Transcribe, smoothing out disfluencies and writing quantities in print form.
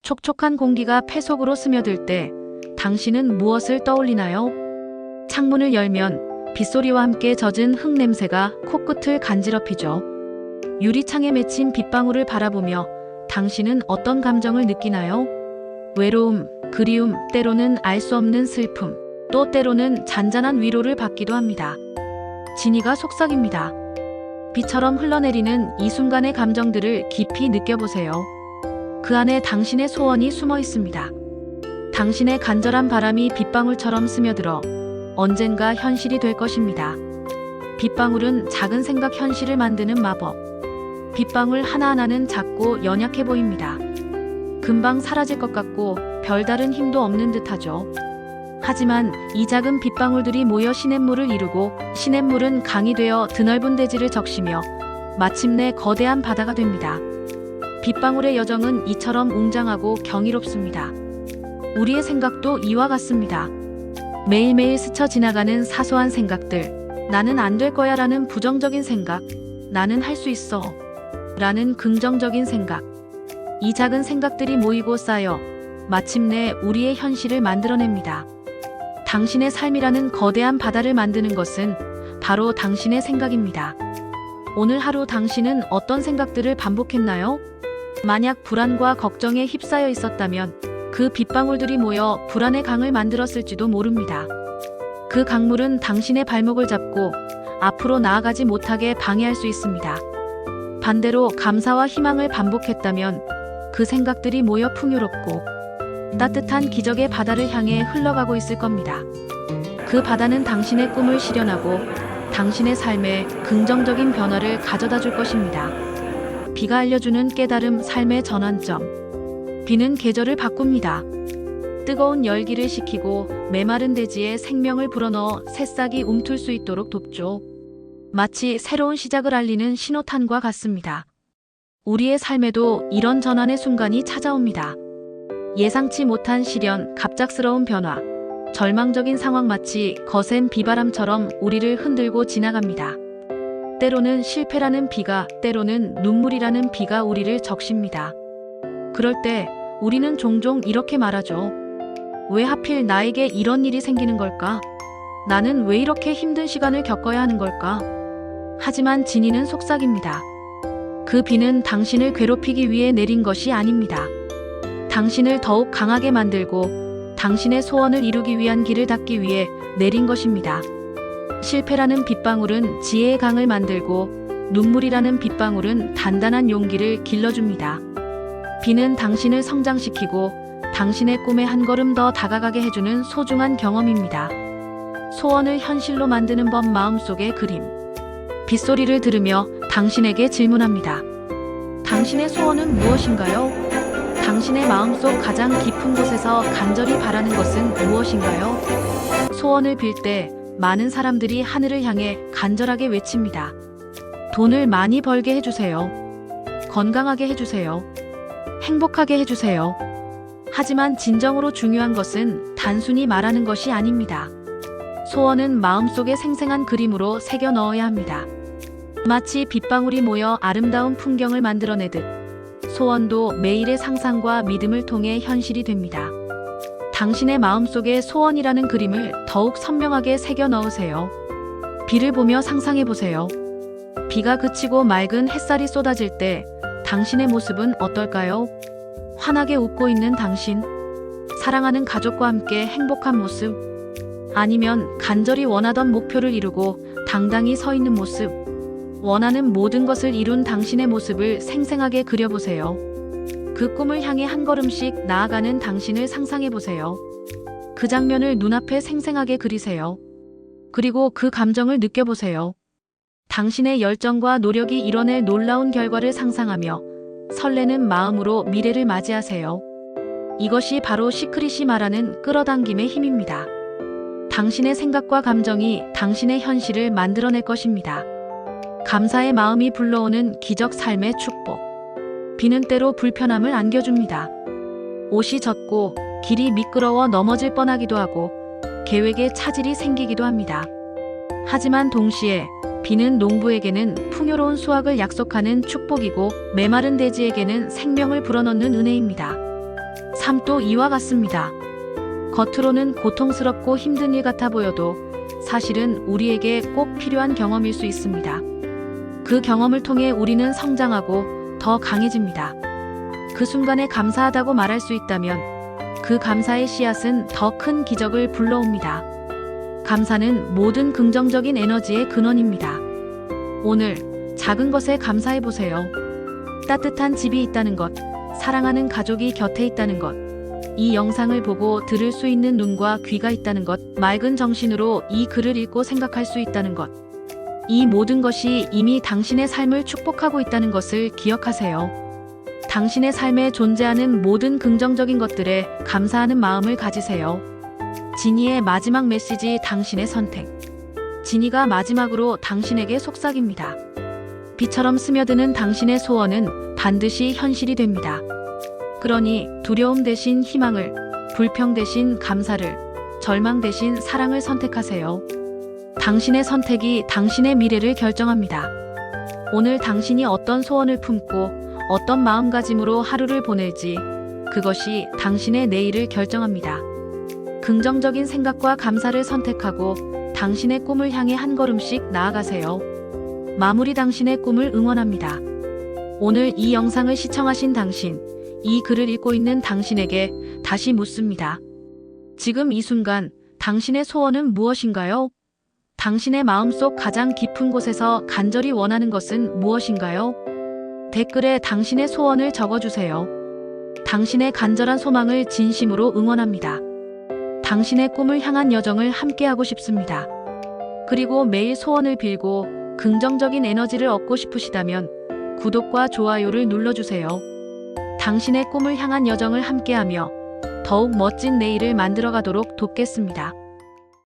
촉촉한 공기가 폐 속으로 스며들 때 당신은 무엇을 떠올리나요? 창문을 열면 빗소리와 함께 젖은 흙 냄새가 코끝을 간지럽히죠. 유리창에 맺힌 빗방울을 바라보며 당신은 어떤 감정을 느끼나요? 외로움, 그리움, 때로는 알 수 없는 슬픔, 또 때로는 잔잔한 위로를 받기도 합니다. 진이가 속삭입니다. 비처럼 흘러내리는 이 순간의 감정들을 깊이 느껴보세요. 그 안에 당신의 소원이 숨어 있습니다. 당신의 간절한 바람이 빗방울처럼 스며들어 언젠가 현실이 될 것입니다. 빗방울은 작은 생각 현실을 만드는 마법. 빗방울 하나하나는 작고 연약해 보입니다. 금방 사라질 것 같고 별다른 힘도 없는 듯하죠. 하지만 이 작은 빗방울들이 모여 시냇물을 이루고 시냇물은 강이 되어 드넓은 대지를 적시며 마침내 거대한 바다가 됩니다. 빗방울의 여정은 이처럼 웅장하고 경이롭습니다. 우리의 생각도 이와 같습니다. 매일매일 스쳐 지나가는 사소한 생각들, 나는 안 될 거야 라는 부정적인 생각, 나는 할 수 있어 라는 긍정적인 생각. 이 작은 생각들이 모이고 쌓여 마침내 우리의 현실을 만들어냅니다. 당신의 삶이라는 거대한 바다를 만드는 것은 바로 당신의 생각입니다. 오늘 하루 당신은 어떤 생각들을 반복했나요? 만약 불안과 걱정에 휩싸여 있었다면 그 빗방울들이 모여 불안의 강을 만들었을지도 모릅니다. 그 강물은 당신의 발목을 잡고 앞으로 나아가지 못하게 방해할 수 있습니다. 반대로 감사와 희망을 반복했다면 그 생각들이 모여 풍요롭고 따뜻한 기적의 바다를 향해 흘러가고 있을 겁니다. 그 바다는 당신의 꿈을 실현하고 당신의 삶에 긍정적인 변화를 가져다 줄 것입니다. 비가 알려주는 깨달음, 삶의 전환점. 비는 계절을 바꿉니다. 뜨거운 열기를 식히고 메마른 대지에 생명을 불어넣어 새싹이 움틀 수 있도록 돕죠. 마치 새로운 시작을 알리는 신호탄과 같습니다. 우리의 삶에도 이런 전환의 순간이 찾아옵니다. 예상치 못한 시련, 갑작스러운 변화, 절망적인 상황, 마치 거센 비바람처럼 우리를 흔들고 지나갑니다. 때로는 실패라는 비가, 때로는 눈물이라는 비가 우리를 적십니다. 그럴 때 우리는 종종 이렇게 말하죠. 왜 하필 나에게 이런 일이 생기는 걸까? 나는 왜 이렇게 힘든 시간을 겪어야 하는 걸까? 하지만 진이는 속삭입니다. 그 비는 당신을 괴롭히기 위해 내린 것이 아닙니다. 당신을 더욱 강하게 만들고 당신의 소원을 이루기 위한 길을 닫기 위해 내린 것입니다. 실패라는 빗방울은 지혜의 강을 만들고 눈물이라는 빗방울은 단단한 용기를 길러줍니다. 비는 당신을 성장시키고 당신의 꿈에 한 걸음 더 다가가게 해주는 소중한 경험입니다. 소원을 현실로 만드는 법, 마음속의 그림. 빗소리를 들으며 당신에게 질문합니다. 당신의 소원은 무엇인가요? 당신의 마음속 가장 깊은 곳에서 간절히 바라는 것은 무엇인가요? 소원을 빌 때 많은 사람들이 하늘을 향해 간절하게 외칩니다. 돈을 많이 벌게 해주세요. 건강하게 해주세요. 행복하게 해주세요. 하지만 진정으로 중요한 것은 단순히 말하는 것이 아닙니다. 소원은 마음속에 생생한 그림으로 새겨 넣어야 합니다. 마치 빗방울이 모여 아름다운 풍경을 만들어내듯 소원도 매일의 상상과 믿음을 통해 현실이 됩니다. 당신의 마음속에 소원이라는 그림을 더욱 선명하게 새겨 넣으세요. 비를 보며 상상해 보세요. 비가 그치고 맑은 햇살이 쏟아질 때 당신의 모습은 어떨까요? 환하게 웃고 있는 당신, 사랑하는 가족과 함께 행복한 모습, 아니면 간절히 원하던 목표를 이루고 당당히 서 있는 모습, 원하는 모든 것을 이룬 당신의 모습을 생생하게 그려보세요. 그 꿈을 향해 한 걸음씩 나아가는 당신을 상상해보세요. 그 장면을 눈앞에 생생하게 그리세요. 그리고 그 감정을 느껴보세요. 당신의 열정과 노력이 이뤄낼 놀라운 결과를 상상하며 설레는 마음으로 미래를 맞이하세요. 이것이 바로 시크릿이 말하는 끌어당김의 힘입니다. 당신의 생각과 감정이 당신의 현실을 만들어낼 것입니다. 감사의 마음이 불러오는 기적, 삶의 축복. 비는 때로 불편함을 안겨줍니다. 옷이 젖고 길이 미끄러워 넘어질 뻔하기도 하고 계획에 차질이 생기기도 합니다. 하지만 동시에 비는 농부에게는 풍요로운 수확을 약속하는 축복이고 메마른 대지에게는 생명을 불어넣는 은혜입니다. 삶도 이와 같습니다. 겉으로는 고통스럽고 힘든 일 같아 보여도 사실은 우리에게 꼭 필요한 경험일 수 있습니다. 그 경험을 통해 우리는 성장하고 더 강해집니다. 그 순간에 감사하다고 말할 수 있다면 그 감사의 씨앗은 더 큰 기적을 불러옵니다. 감사는 모든 긍정적인 에너지의 근원입니다. 오늘 작은 것에 감사해 보세요. 따뜻한 집이 있다는 것, 사랑하는 가족이 곁에 있다는 것, 이 영상을 보고 들을 수 있는 눈과 귀가 있다는 것, 맑은 정신으로 이 글을 읽고 생각할 수 있다는 것. 이 모든 것이 이미 당신의 삶을 축복하고 있다는 것을 기억하세요. 당신의 삶에 존재하는 모든 긍정적인 것들에 감사하는 마음을 가지세요. 지니의 마지막 메시지, 당신의 선택. 지니가 마지막으로 당신에게 속삭입니다. 비처럼 스며드는 당신의 소원은 반드시 현실이 됩니다. 그러니 두려움 대신 희망을, 불평 대신 감사를, 절망 대신 사랑을 선택하세요. 당신의 선택이 당신의 미래를 결정합니다. 오늘 당신이 어떤 소원을 품고 어떤 마음가짐으로 하루를 보낼지, 그것이 당신의 내일을 결정합니다. 긍정적인 생각과 감사를 선택하고 당신의 꿈을 향해 한 걸음씩 나아가세요. 마무리 당신의 꿈을 응원합니다. 오늘 이 영상을 시청하신 당신, 이 글을 읽고 있는 당신에게 다시 묻습니다. 지금 이 순간 당신의 소원은 무엇인가요? 당신의 마음속 가장 깊은 곳에서 간절히 원하는 것은 무엇인가요? 댓글에 당신의 소원을 적어주세요. 당신의 간절한 소망을 진심으로 응원합니다. 당신의 꿈을 향한 여정을 함께하고 싶습니다. 그리고 매일 소원을 빌고 긍정적인 에너지를 얻고 싶으시다면 구독과 좋아요를 눌러주세요. 당신의 꿈을 향한 여정을 함께하며 더욱 멋진 내일을 만들어가도록 돕겠습니다.